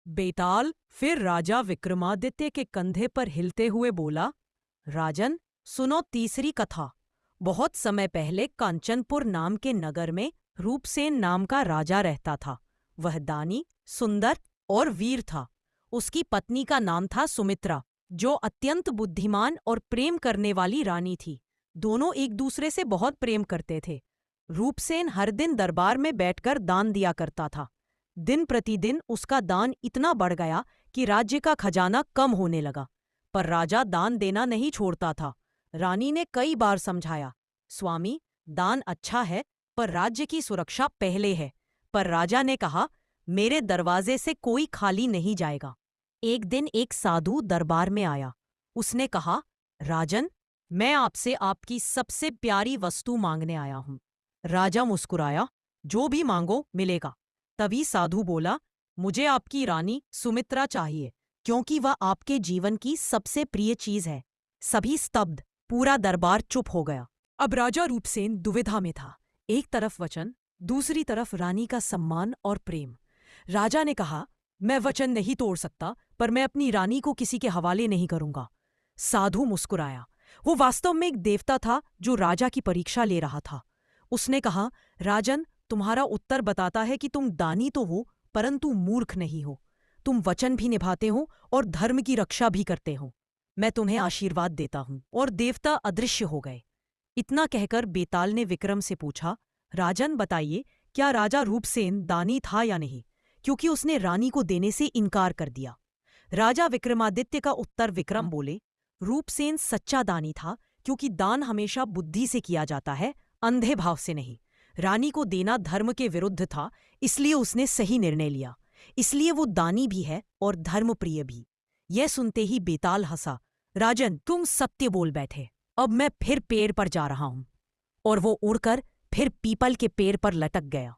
बेताल फिर राजा विक्रमादित्य के कंधे पर हिलते हुए बोला, राजन, सुनो तीसरी कथा। बहुत समय पहले कांचनपुर नाम के नगर में रूपसेन नाम का राजा रहता था। वह दानी, सुंदर और वीर था। उसकी पत्नी का नाम था सुमित्रा, जो अत्यंत बुद्धिमान और प्रेम करने वाली रानी थी। दोनों एक दूसरे से बहुत प्रेम करते थे। रूपसेन हर दिन दरबार में बैठकर दान दिया करता था। दिन प्रतिदिन उसका दान इतना बढ़ गया कि राज्य का खजाना कम होने लगा। पर राजा दान देना नहीं छोड़ता था। रानी ने कई बार समझाया, स्वामी, दान अच्छा है, पर राज्य की सुरक्षा पहले है। पर राजा ने कहा, मेरे दरवाजे से कोई खाली नहीं जाएगा। एक दिन एक साधु दरबार में आया। उसने कहा, राजन, मैं आपसे आपकी सबसे प्यारी वस्तु मांगने आया हूं। राजा मुस्कुराया, जो भी मांगो मिलेगा। तभी साधु बोला, मुझे आपकी रानी सुमित्रा चाहिए, क्योंकि वह आपके जीवन की सबसे प्रिय चीज है। सभी स्तब्ध, पूरा दरबार चुप हो गया। अब राजा रूपसेन दुविधा में था। एक तरफ वचन, दूसरी तरफ रानी का सम्मान और प्रेम। राजा ने कहा, मैं वचन नहीं तोड़ सकता, पर मैं अपनी रानी को किसी के हवाले नहीं करूंगा। साधु मुस्कुराया। वो वास्तव में एक देवता था जो राजा की परीक्षा ले रहा था। उसने कहा, राजन, तुम्हारा उत्तर बताता है कि तुम दानी तो हो, परंतु मूर्ख नहीं हो। तुम वचन भी निभाते हो और धर्म की रक्षा भी करते हो। मैं तुम्हें आशीर्वाद देता हूं। और देवता अदृश्य हो गए। इतना कहकर बेताल ने विक्रम से पूछा, राजन, बताइए, क्या राजा रूपसेन दानी था या नहीं, क्योंकि उसने रानी को देने से इनकार कर दिया। राजा विक्रमादित्य का उत्तर विक्रम बोले, रूपसेन सच्चा दानी था, क्योंकि दान हमेशा बुद्धि से किया जाता है, अंधे भाव से नहीं। रानी को देना धर्म के विरुद्ध था, इसलिए उसने सही निर्णय लिया। इसलिए वो दानी भी है और धर्मप्रिय भी। यह सुनते ही बेताल हंसा। राजन, तुम सत्य बोल बैठे। अब मैं फिर पेड़ पर जा रहा हूं। और वो उड़कर फिर पीपल के पेड़ पर लटक गया।